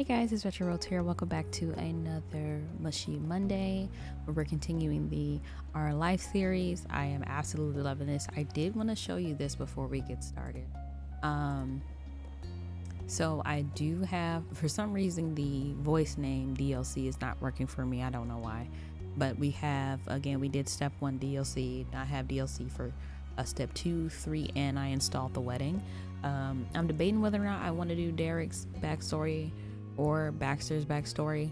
guys, it's Retro Rose here. Welcome back to another Mushy Monday where we're continuing the Our Life series. I am absolutely loving this. I did want to show you this before we get started. Um, so I do have, for some reason, the voice name DLC is not working for me. I don't know why. But we have, again, we did step 1 DLC. I have DLC for step 2, 3, and I installed the wedding. I'm debating whether or not I want to do Derek's backstory or Baxter's backstory.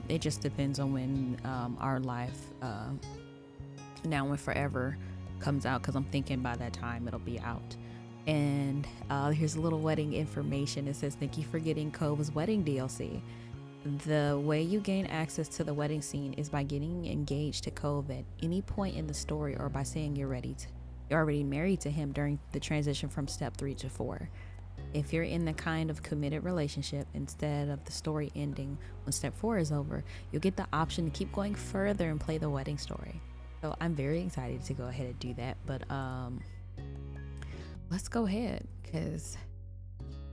It just depends on when Our Life Now and Forever comes out, because I'm thinking by that time it'll be out. And here's a little wedding information. It says, thank you for getting Cove's wedding DLC. The way you gain access to the wedding scene is by getting engaged to Cove at any point in the story, or by saying you're already married to him during the transition from step 3 to 4. If you're in the kind of committed relationship, instead of the story ending when step 4 is over, you'll get the option to keep going further and play the wedding story. So I'm very excited to go ahead and do that. But let's go ahead, because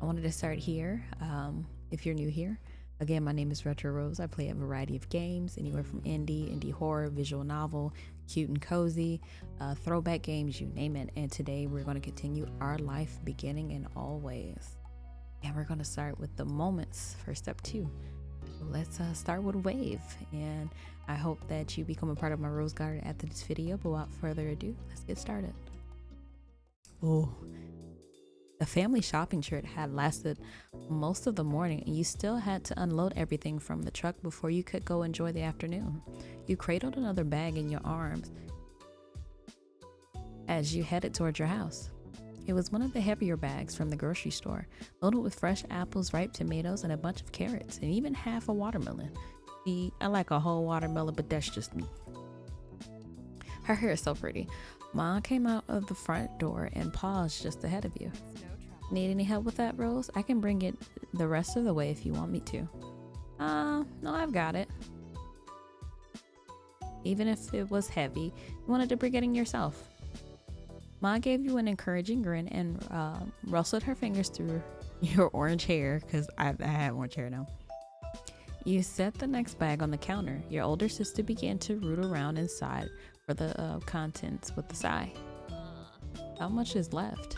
I wanted to start here. If you're new here, again, my name is Retro Rose. I play a variety of games, anywhere from indie horror, visual novel, cute and cozy, throwback games, you name it. And today we're going to continue Our Life Beginning and Always. And we're going to start with the moments for step 2. Let's start with Wave. And I hope that you become a part of my Rose Garden after this video. But without further ado, let's get started. Oh, the family shopping trip had lasted most of the morning, and you still had to unload everything from the truck before you could go enjoy the afternoon. You cradled another bag in your arms as you headed towards your house. It was one of the heavier bags from the grocery store, loaded with fresh apples, ripe tomatoes, and a bunch of carrots, and even half a watermelon. See, I like a whole watermelon, but that's just me. Her hair is so pretty. Mom came out of the front door and paused just ahead of you. Need any help with that, Rose? I can bring it the rest of the way if you want me to. No, I've got it. Even if it was heavy, you wanted to bring it in yourself. Ma gave you an encouraging grin and rustled her fingers through your orange hair, because I have orange hair now. You set the next bag on the counter. Your older sister began to root around inside for the contents with a sigh. How much is left?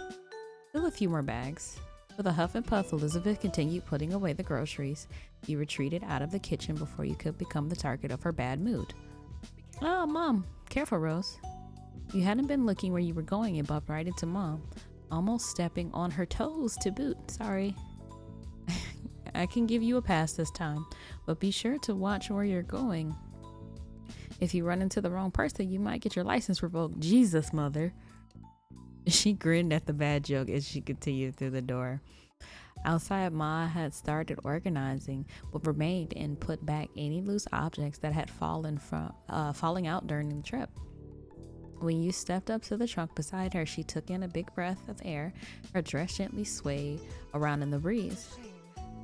Still a few more bags. With a huff and puff, Elizabeth continued putting away the groceries. You retreated out of the kitchen before you could become the target of her bad mood. Oh, Mom, careful, Rose. You hadn't been looking where you were going and bumped right into Mom, almost stepping on her toes to boot. Sorry. I can give you a pass this time, but be sure to watch where you're going. If you run into the wrong person, you might get your license revoked. Jesus, Mother. She grinned at the bad joke as she continued through the door. Outside, Ma had started organizing what remained and put back any loose objects that had falling out during the trip. When you stepped up to the trunk beside her, she took in a big breath of air. Her dress gently swayed around in the breeze.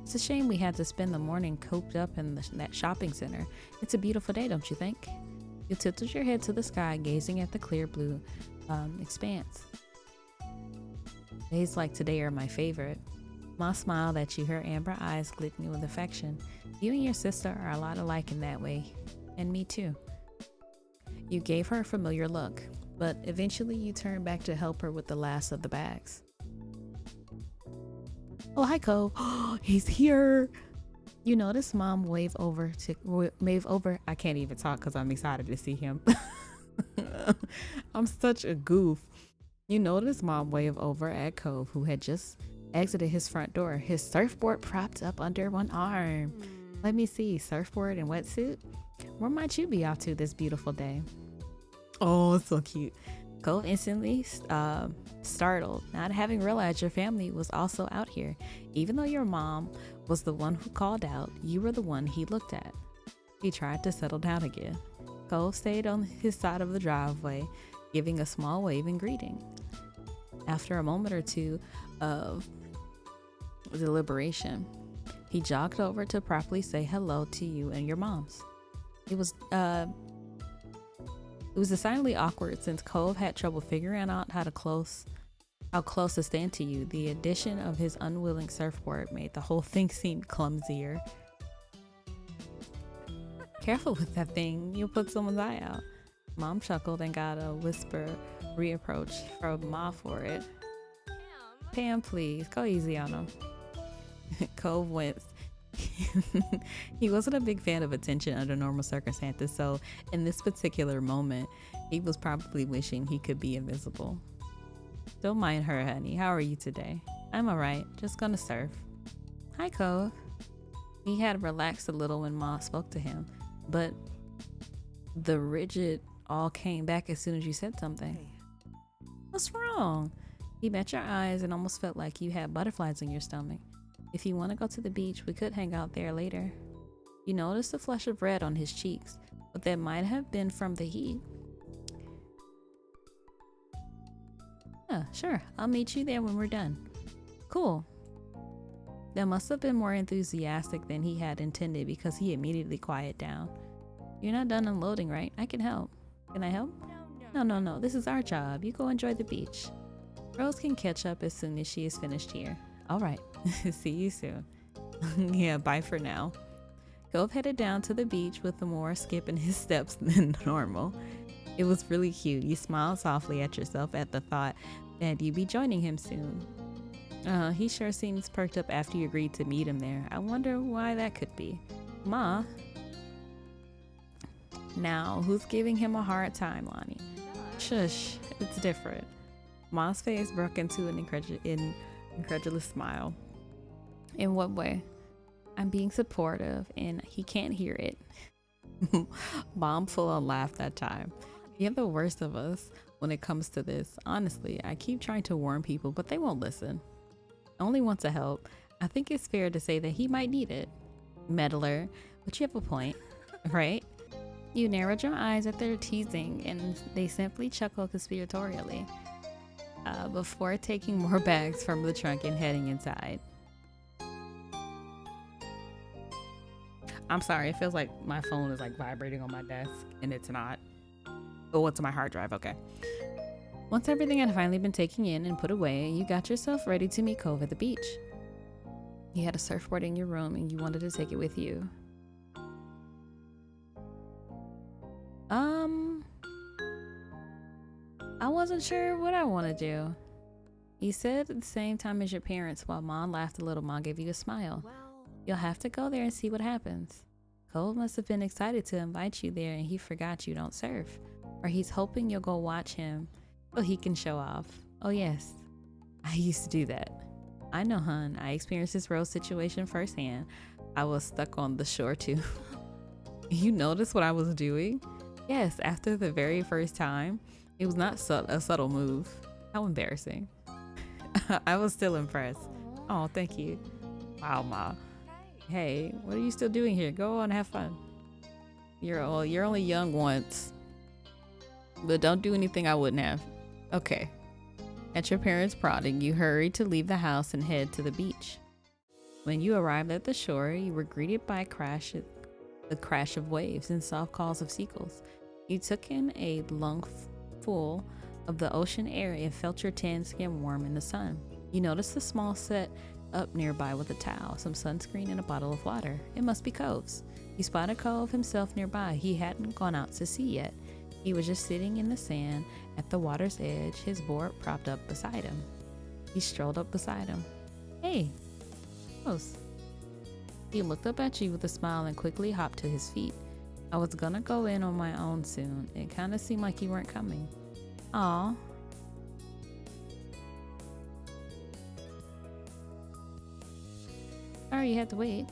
It's a shame we had to spend the morning cooped up in that shopping center. It's a beautiful day, don't you think? You tilted your head to the sky, gazing at the clear blue expanse. Days like today are my favorite. Ma smiled at you, her amber eyes glistening with affection. You and your sister are a lot alike in that way. And me too. You gave her a familiar look, but eventually you turned back to help her with the last of the bags. Oh, hi, Cove. He's here. You notice Mom wave over. I can't even talk because I'm excited to see him. I'm such a goof. You notice Mom wave over at Cove, who had just exited his front door, his surfboard propped up under one arm. Let me see, surfboard and wetsuit? Where might you be off to this beautiful day? Oh, so cute. Cove instantly startled, not having realized your family was also out here. Even though your mom was the one who called out, you were the one he looked at. He tried to settle down again. Cove stayed on his side of the driveway, giving a small wave in greeting. After a moment or two of deliberation, he jogged over to properly say hello to you and your moms. It was decidedly awkward since Cove had trouble figuring out how how close to stand to you. The addition of his unwilling surfboard made the whole thing seem clumsier. Careful with that thing, you'll put someone's eye out. Mom chuckled and got a whisper reapproach from Ma for it. Pam, please, go easy on him. Cove winced. He wasn't a big fan of attention under normal circumstances, so in this particular moment, he was probably wishing he could be invisible. Don't mind her, honey. How are you today? I'm alright, just gonna surf. Hi, Cove. He had relaxed a little when Ma spoke to him, but the rigid all came back as soon as you said something. What's wrong? He met your eyes and almost felt like you had butterflies in your stomach. If you want to go to the beach, we could hang out there later. You noticed a flush of red on his cheeks, but that might have been from the heat. Yeah, sure. I'll meet you there when we're done. Cool. That must have been more enthusiastic than he had intended because he immediately quieted down. You're not done unloading, right? I can help. Can I help? No. This is our job. You go enjoy the beach. Rose can catch up as soon as she is finished here. All right. See you soon. Yeah, bye for now. Cove headed down to the beach with more skip in his steps than normal. It was really cute. You smiled softly at yourself at the thought that you'd be joining him soon. He sure seems perked up after you agreed to meet him there. I wonder why that could be. Ma? Now, who's giving him a hard time, Lonnie? Shush, it's different. Ma's face broke into an incredulous smile. In what way? I'm being supportive and he can't hear it. Mom full on laughed that time. You're the worst of us when it comes to this. Honestly, I keep trying to warn people, but they won't listen. I only want to help. I think it's fair to say that he might need it. Meddler, but you have a point, right? You narrowed your eyes at their teasing and they simply chuckled conspiratorially before taking more bags from the trunk and heading inside. I'm sorry, it feels like my phone is like vibrating on my desk and it's not. Oh, it's my hard drive, okay. Once everything had finally been taken in and put away, you got yourself ready to meet Cove at the beach. You had a surfboard in your room and you wanted to take it with you. I wasn't sure what I want to do. You said at the same time as your parents. While Mom laughed a little, Mom gave you a smile. You'll have to go there and see what happens. Cole must have been excited to invite you there and he forgot you don't surf. Or he's hoping you'll go watch him so he can show off. Oh yes, I used to do that. I know, hun. I experienced this Rose situation firsthand. I was stuck on the shore too. You noticed what I was doing? Yes, after the very first time. It was not a subtle move. How embarrassing. I was still impressed. Oh, thank you. Wow, Ma. Hey, what are you still doing here? Go on, have fun. You're only young once. But don't do anything I wouldn't have. Okay. At your parents' prodding, you hurried to leave the house and head to the beach. When you arrived at the shore, you were greeted by the crash of waves and soft calls of seagulls. You took in a lungful of the ocean air and felt your tan skin warm in the sun. You noticed a small set up nearby with a towel, some sunscreen, and a bottle of water. It must be Cove's. You spotted Cove himself nearby. He hadn't gone out to sea yet. He was just sitting in the sand at the water's edge, his board propped up beside him. He strolled up beside him. Hey, close. He looked up at you with a smile and quickly hopped to his feet. I was gonna go in on my own soon. It kinda seemed like you weren't coming. Aw. Sorry you had to wait.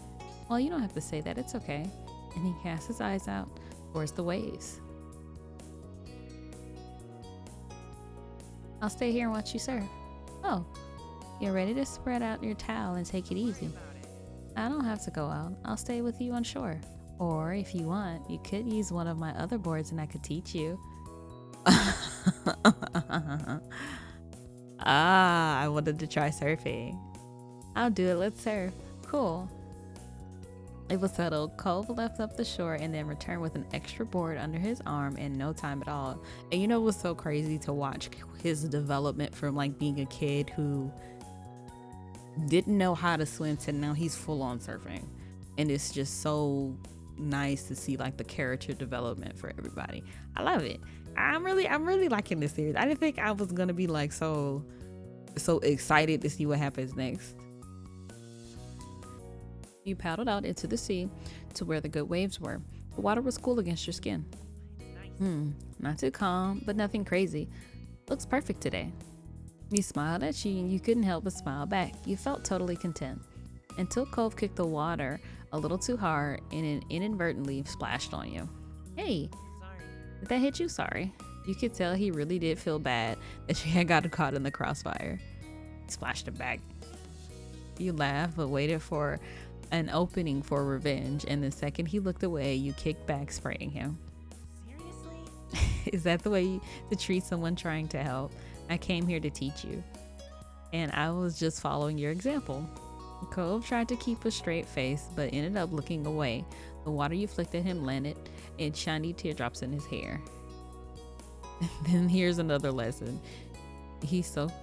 Well, you don't have to say that. It's okay. And he cast his eyes out towards the waves. I'll stay here and watch you surf. Oh, you're ready to spread out your towel and take it easy. I don't have to go out. I'll stay with you on shore. Or if you want, you could use one of my other boards and I could teach you. I wanted to try surfing. I'll do it. Let's surf. Cool. It was settled. Cove left up the shore and then returned with an extra board under his arm in no time at all. And you know it was so crazy to watch his development from like being a kid who didn't know how to swim to now he's full on surfing. And it's just so nice to see like the character development for everybody. I love it. I'm really liking this series. I didn't think I was gonna be like so excited to see what happens next. You paddled out into the sea to where the good waves were. The water was cool against your skin. Not too calm, but nothing crazy. Looks perfect today. He smiled at you and you couldn't help but smile back. You felt totally content. Until Cove kicked the water a little too hard and it inadvertently splashed on you. Hey, did that hit you? Sorry. You could tell he really did feel bad that you had got caught in the crossfire. He splashed him back. You laughed but waited for an opening for revenge, and the second he looked away, you kicked back, spraying him. Seriously? Is that the way to treat someone trying to help? I came here to teach you, and I was just following your example. Cove tried to keep a straight face, but ended up looking away. The water you flicked at him landed in shiny teardrops in his hair. Then here's another lesson. He soaked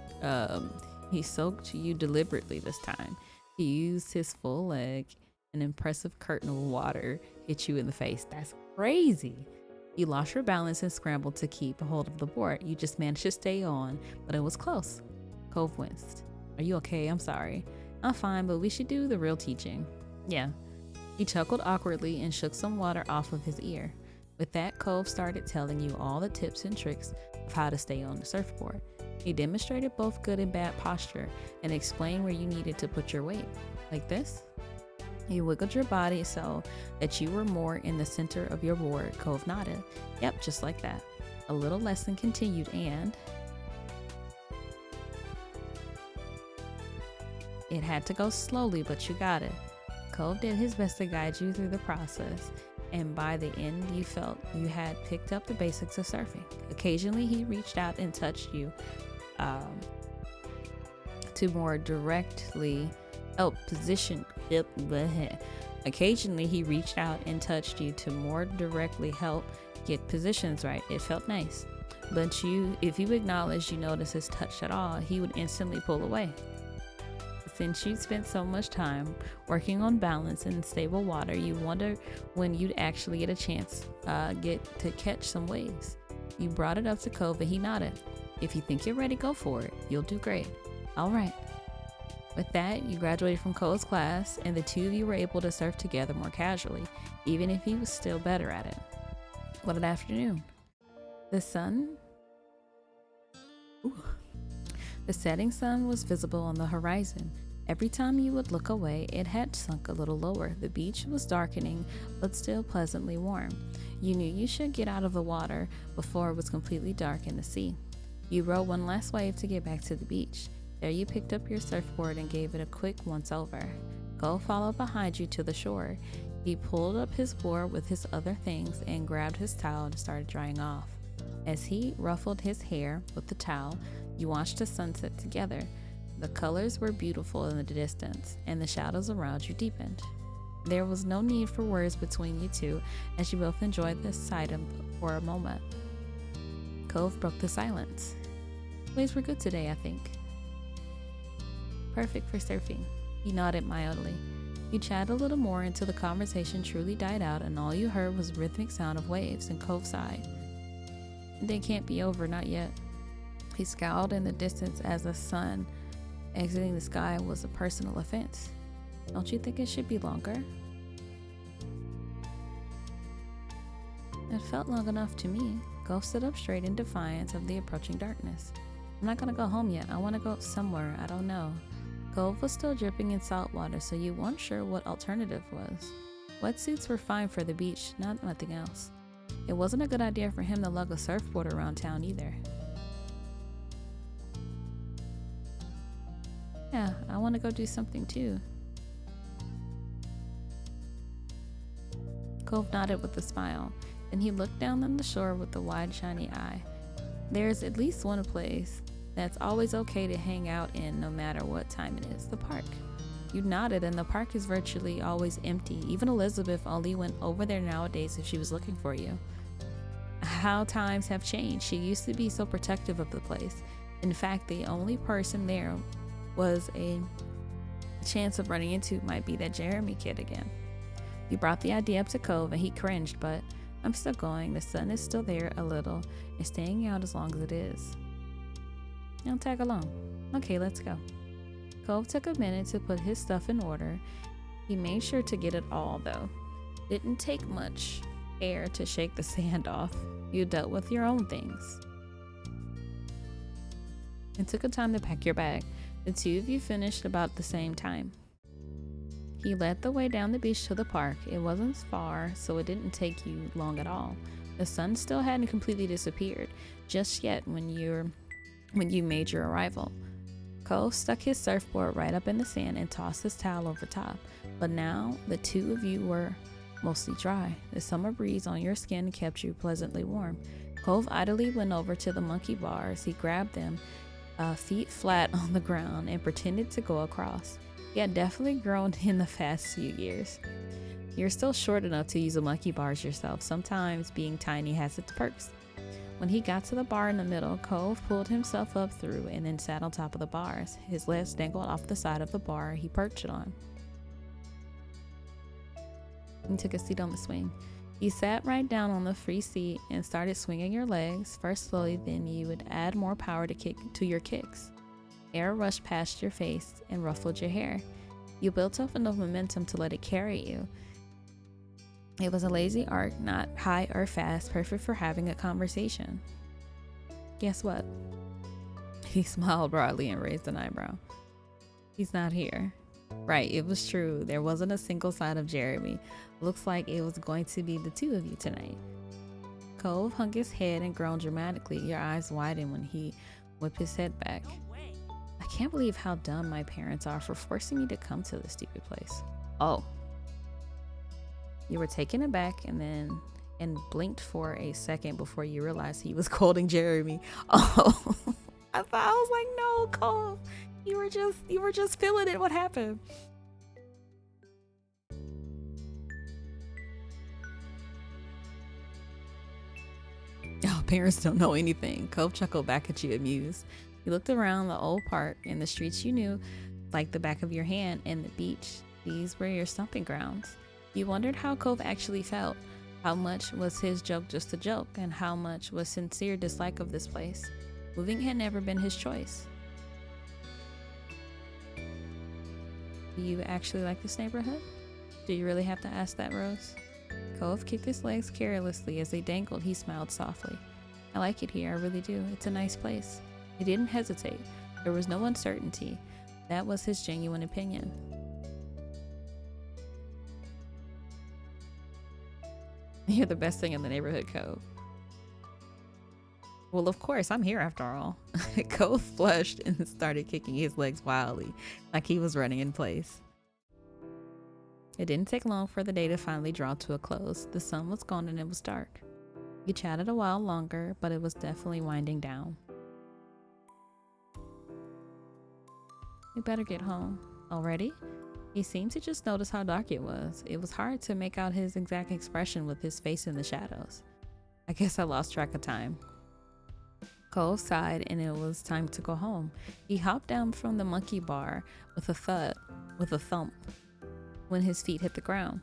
you deliberately this time. He used his full leg. An impressive curtain of water hit you in the face. That's crazy. You lost your balance and scrambled to keep a hold of the board. You just managed to stay on, but it was close. Cove winced. Are you okay? I'm sorry. I'm fine, but we should do the real teaching. Yeah. He chuckled awkwardly and shook some water off of his ear. With that, Cove started telling you all the tips and tricks of how to stay on the surfboard. He demonstrated both good and bad posture and explained where you needed to put your weight. Like this? You wiggled your body so that you were more in the center of your board. Cove nodded. Yep, just like that. A little lesson continued and it had to go slowly, but you got it. Cove did his best to guide you through the process, and by the end you felt you had picked up the basics of surfing. Occasionally he reached out and touched you to more directly help position. Occasionally he reached out and touched you to more directly help get positions right. It felt nice. But if you acknowledged you noticed his touch at all, he would instantly pull away. Since you'd spent so much time working on balance in stable water, you wonder when you'd actually get a chance get to catch some waves. You brought it up to Cove and he nodded. If you think you're ready, go for it. You'll do great. All right. With that, you graduated from Cove's class, and the two of you were able to surf together more casually, even if he was still better at it. What an afternoon. The setting sun was visible on the horizon. Every time you would look away, it had sunk a little lower. The beach was darkening, but still pleasantly warm. You knew you should get out of the water before it was completely dark in the sea. You rode one last wave to get back to the beach. There you picked up your surfboard and gave it a quick once-over. Cove followed behind you to the shore. He pulled up his board with his other things and grabbed his towel and started drying off. As he ruffled his hair with the towel, you watched the sunset together. The colors were beautiful in the distance, and the shadows around you deepened. There was no need for words between you two, as you both enjoyed the sight for a moment. Cove broke the silence. Waves were good today, I think. Perfect for surfing. He nodded mildly. You chatted a little more until the conversation truly died out and all you heard was the rhythmic sound of waves, and Cove sighed. They can't be over, not yet. He scowled in the distance as the sun exiting the sky was a personal offense. Don't you think it should be longer? It felt long enough to me. Cove stood up straight in defiance of the approaching darkness. I'm not gonna go home yet. I want to go somewhere. I don't know. Cove was still dripping in salt water, so you weren't sure what alternative was. Wetsuits were fine for the beach, nothing else. It wasn't a good idea for him to lug a surfboard around town either. Yeah, I want to go do something too. Cove nodded with a smile. Then he looked down on the shore with a wide, shiny eye. There's at least one place that's always okay to hang out in no matter what time it is, the park. You nodded, and the park is virtually always empty. Even Elizabeth only went over there nowadays if she was looking for you. How times have changed. She used to be so protective of the place. In fact, the only person there was a chance of running into might be that Jeremy kid again. You brought the idea up to Cove and he cringed, but I'm still going. The sun is still there a little and staying out as long as it is. I'll tag along. Okay, let's go. Cove took a minute to put his stuff in order. He made sure to get it all, though. Didn't take much air to shake the sand off. You dealt with your own things. It took a time to pack your bag. The two of you finished about the same time. He led the way down the beach to the park. It wasn't far, so it didn't take you long at all. The sun still hadn't completely disappeared just yet when you made your arrival. Cove stuck his surfboard right up in the sand and tossed his towel over top. But now the two of you were mostly dry. The summer breeze on your skin kept you pleasantly warm. Cove idly went over to the monkey bars. He grabbed them, feet flat on the ground, and pretended to go across. He had definitely grown in the past few years. You're still short enough to use the monkey bars yourself. Sometimes being tiny has its perks. When he got to the bar in the middle, Cove pulled himself up through and then sat on top of the bars. His legs dangled off the side of the bar he perched on. He took a seat on the swing. You sat right down on the free seat and started swinging your legs, first slowly, then you would add more power to your kicks. Air rushed past your face and ruffled your hair. You built up enough momentum to let it carry you. It was a lazy arc, not high or fast, perfect for having a conversation. Guess what? He smiled broadly and raised an eyebrow. He's not here. Right, it was true. There wasn't a single sign of Jeremy. Looks like it was going to be the two of you tonight. Cove hung his head and groaned dramatically. Your eyes widened when he whipped his head back. I can't believe how dumb my parents are for forcing me to come to this stupid place. Oh. You were taken aback and blinked for a second before you realized he was quoting Jeremy. Oh, I was like, no, Cole, you were just feeling it. What happened? Oh, parents don't know anything. Cove chuckled back at you, amused. You looked around the old park and the streets you knew like the back of your hand and the beach. These were your stomping grounds. You wondered how Cove actually felt. How much was his joke just a joke, and how much was sincere dislike of this place. Moving had never been his choice. Do you actually like this neighborhood? Do you really have to ask that, Rose? Cove kicked his legs carelessly as they dangled. He smiled softly. I like it here, I really do. It's a nice place. He didn't hesitate. There was no uncertainty. That was his genuine opinion. You're the best thing in the neighborhood, Cove. Well, of course, I'm here after all. Cove flushed and started kicking his legs wildly, like he was running in place. It didn't take long for the day to finally draw to a close. The sun was gone and it was dark. You chatted a while longer, but it was definitely winding down. We better get home. Already? He seemed to just notice how dark it was. It was hard to make out his exact expression with his face in the shadows. I guess I lost track of time. Cove sighed and it was time to go home. He hopped down from the monkey bar with a thump when his feet hit the ground.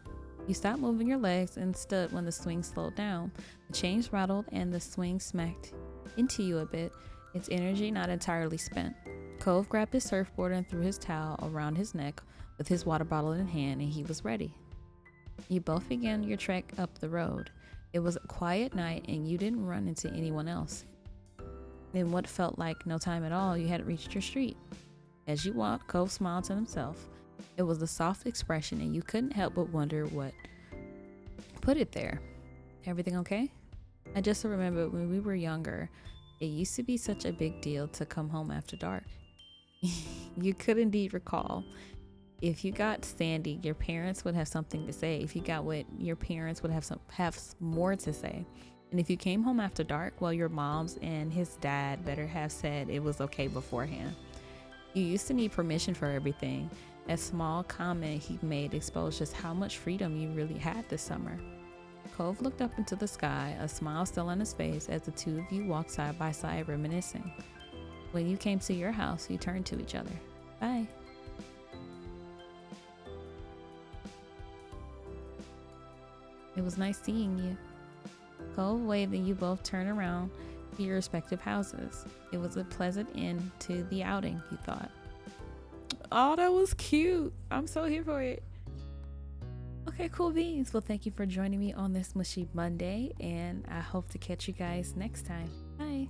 You stopped moving your legs and stood when the swing slowed down. The chains rattled and the swing smacked into you a bit, its energy not entirely spent. Cove grabbed his surfboard and threw his towel around his neck with his water bottle in hand, and he was ready. You both began your trek up the road. It was a quiet night and you didn't run into anyone else. In what felt like no time at all, you had reached your street. As you walked, Cove smiled to himself. It was a soft expression and you couldn't help but wonder what put it there. Everything okay? I just remembered when we were younger, it used to be such a big deal to come home after dark. You could indeed recall. If you got Sandy, your parents would have something to say. If you got Wit, your parents would have more to say. And if you came home after dark, well, your moms and his dad better have said it was okay beforehand. You used to need permission for everything. A small comment he made exposed just how much freedom you really had this summer. Cove looked up into the sky, a smile still on his face, as the two of you walked side by side, reminiscing. When you came to your house, you turned to each other. Bye. It was nice seeing you. Cove waved and you both turned around to your respective houses. It was a pleasant end to the outing, he thought. Oh, that was cute. I'm so here for it. Okay, cool beans. Well, thank you for joining me on this Mushy Monday, and I hope to catch you guys next time. Bye.